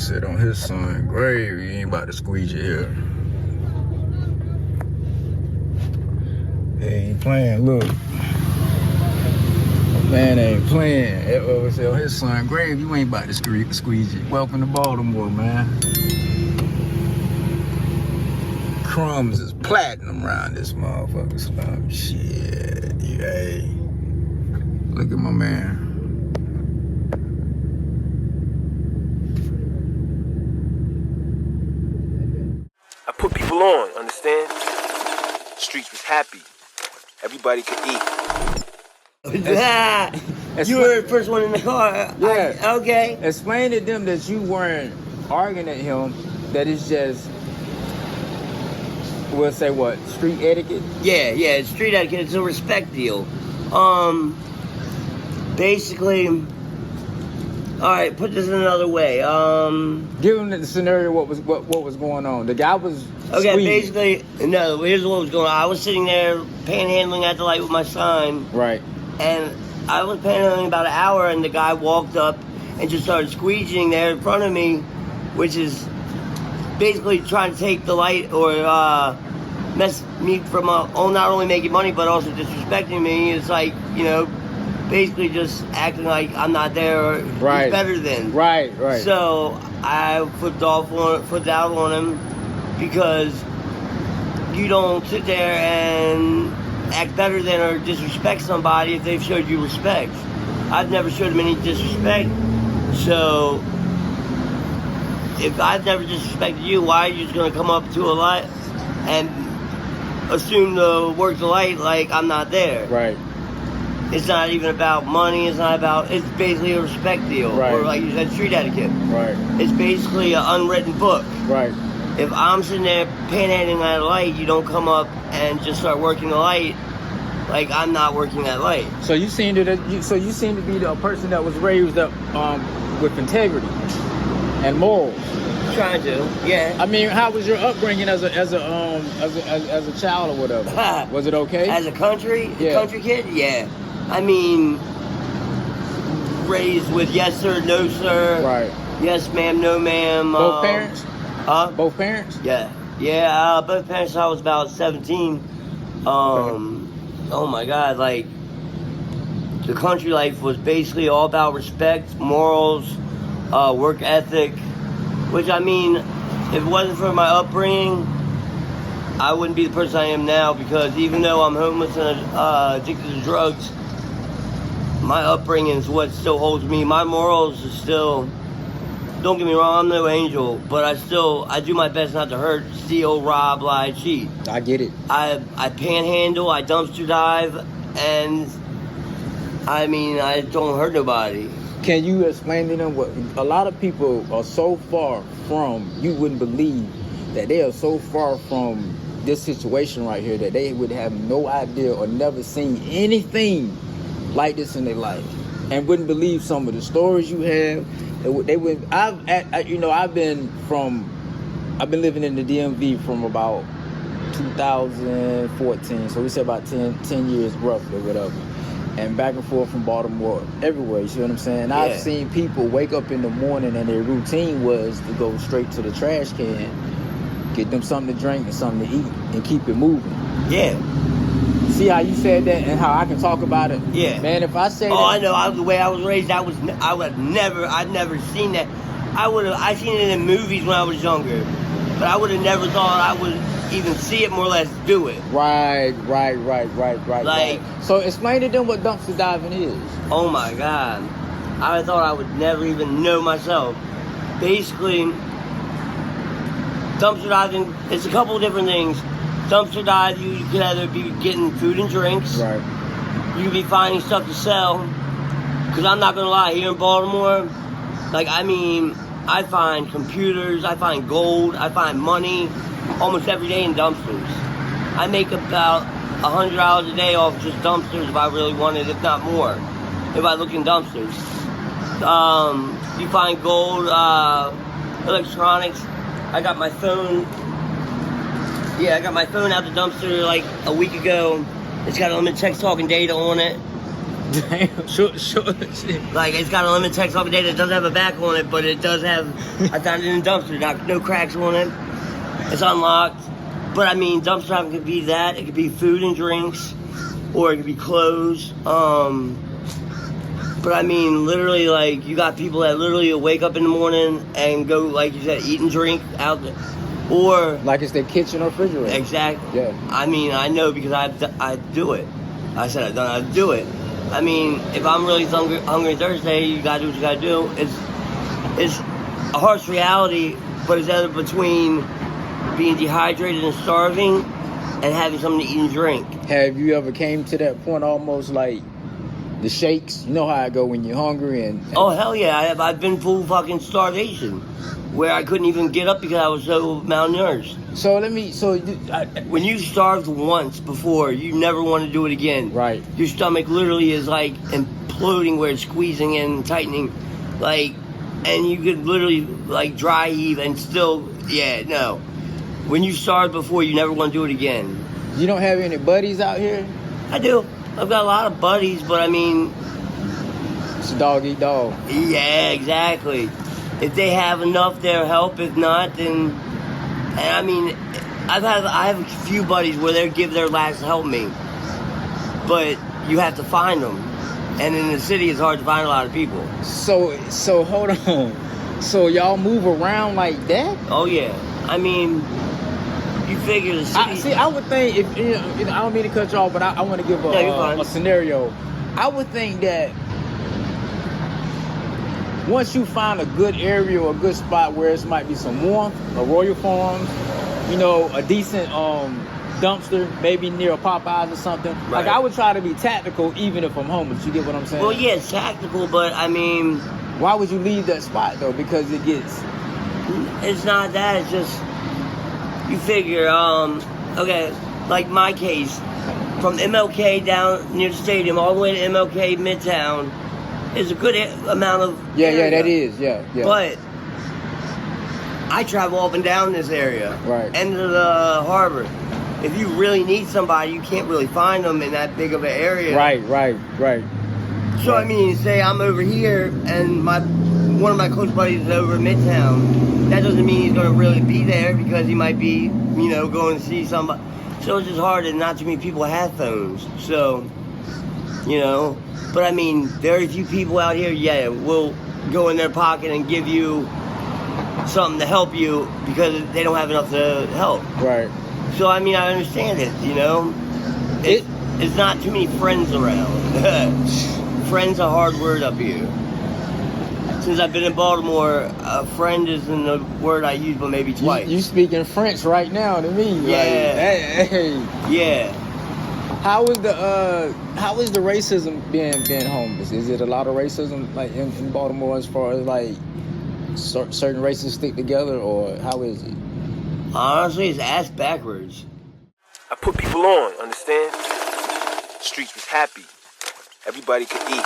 said on his son's grave, he ain't about to squeeze you here. He ain't playing, look. Man ain't playing. Said on his son's grave, you ain't about to squeeze you. Welcome to Baltimore, man. Crumbs is platinum around this motherfucker. Slum. Shit, hey. Look at my man. I put people on, understand? Streets was happy. Everybody could eat. You were the first one in the car. Yeah. Okay. Explain to them that you weren't arguing at him, that it's just, we'll say what, street etiquette? Yeah, it's street etiquette. It's a respect deal. Basically, all right, put this in another way. Give them the scenario, what was going on. The guy was okay, squeezing. basically, no, here's what was going on. I was sitting there panhandling at the light with my son. Right. And I was panhandling about an hour, and the guy walked up and just started squeegeeing there in front of me, which is basically trying to take the light or mess me from not only making money, but also disrespecting me. It's like, you know, basically just acting like I'm not there or right. He's better than. Right. So I flipped out on him because you don't sit there and act better than or disrespect somebody if they've showed you respect. I've never showed them any disrespect, so if I've never disrespected you, why are you just going to come up to a light and assume to work the light like I'm not there? Right. It's not even about money. It's basically a respect deal. Right. Or like you said, street etiquette. Right. It's basically an unwritten book. Right. If I'm sitting there panhandling at a light, you don't come up and just start working the light like I'm not working that light. So you seem to be the person that was raised up with integrity and morals. Trying to, yeah. I mean, how was your upbringing as a child or whatever? Was it okay? As a country Yeah. kid, yeah. I mean, raised with yes sir, no sir. Right. Yes ma'am, no ma'am. Both parents? Huh? Both parents? Yeah. Both parents. I was about 17. Oh my God, like the country life was basically all about respect, morals, work ethic. Which, I mean, if it wasn't for my upbringing, I wouldn't be the person I am now, because even though I'm homeless and addicted to drugs, my upbringing is what still holds me. My morals are still, don't get me wrong, I'm no angel, but I do my best not to hurt, steal, rob, lie, cheat. I get it. I panhandle, I dumpster dive, and I mean, I don't hurt nobody. Can you explain to them what a lot of people are so far from, you wouldn't believe that they are so far from this situation right here that they would have no idea or never seen anything like this in their life, and wouldn't believe some of the stories you have. They would. I've been living in the DMV from about 2014, so we say about 10 years roughly, whatever. And back and forth from Baltimore, everywhere, you see what I'm saying? Yeah. I've seen people wake up in the morning and their routine was to go straight to the trash can, get them something to drink and something to eat, and keep it moving. Yeah. See how you said that and how I can talk about it? Yeah. Man, if I say that... I know. The way I was raised, I'd never seen that. I seen it in movies when I was younger, but I would have never thought I would even see it, more or less do it. Right. Like, so explain to them what dumpster diving is. Oh my God. I thought I would never even know myself. Basically, dumpster diving, it's a couple of different things. Dumpster dive, you could either be getting food and drinks. Right. You could be finding stuff to sell. Because I'm not going to lie, here in Baltimore, I find computers, I find gold, I find money almost every day in dumpsters. I make about $100 a day off just dumpsters if I really wanted, if not more, if I look in dumpsters. You find gold, electronics. I got my phone out the dumpster like a week ago. It's got unlimited text talking data on it. Damn, sure. Like, it's got a limit text off the day that doesn't have a back on it, but it does have, I found it in the dumpster, no cracks on it. It's unlocked. But I mean, dumpster shopping could be that. It could be food and drinks, or it could be clothes. But I mean, literally, like, you got people that literally wake up in the morning and go, like you said, eat and drink out there. Or... Like it's their kitchen or refrigerator. Exactly. Yeah. I mean, I know because I do it. I said I do it. I mean, if I'm really hungry Thursday, you gotta do what you gotta do. It's a harsh reality, but it's either between being dehydrated and starving and having something to eat and drink. Have you ever came to that point almost like the shakes? You know how I go when you're hungry and... Oh, hell yeah. I've been full fucking starvation where I couldn't even get up because I was so malnourished. So when you starved once before, you never want to do it again. Right. Your stomach literally is like imploding where it's squeezing in, tightening, like, and you could literally like dry heave and still, no. When you starved before, you never want to do it again. You don't have any buddies out here? I do. I've got a lot of buddies, but I mean... It's a dog eat dog. Yeah, exactly. If they have enough, they'll help. If not, then... And I mean, I have a few buddies where they give their last to help me. But you have to find them. And in the city, it's hard to find a lot of people. So hold on. So y'all move around like that? Oh, yeah. I mean... You figure the city... I would think, if I don't mean to cut you off, but I want to give a scenario. I would think that once you find a good area or a good spot where it might be some warmth, a Royal Farms, a decent dumpster, maybe near a Popeyes or something. Right. Like, I would try to be tactical even if I'm homeless. You get what I'm saying? Well, yeah, it's tactical, but I mean... Why would you leave that spot, though? Because it gets... It's not that, it's just... You figure, okay, like my case, from MLK down near the stadium all the way to MLK Midtown is a good amount of area. That is, yeah. But I travel up and down this area, right? End of the harbor. If you really need somebody, you can't really find them in that big of an area. Right. So I mean, say I'm over here and one of my close buddies is over Midtown. That doesn't mean he's going to really be there because he might be, going to see somebody. So it's just hard and not too many people have phones. So, but I mean, very few people out here, will go in their pocket and give you something to help you because they don't have enough to help. Right. So, I mean, I understand it, It's not too many friends around. Friend's a hard word up here. Since I've been in Baltimore, a friend isn't a word I use but maybe twice. You speaking French right now to me. Yeah. Like, hey. Yeah. How is the racism being homeless? Is it a lot of racism like in Baltimore as far as like certain races stick together, or how is it? Honestly, it's ass backwards. I put people on, understand? Streets was happy. Everybody could eat.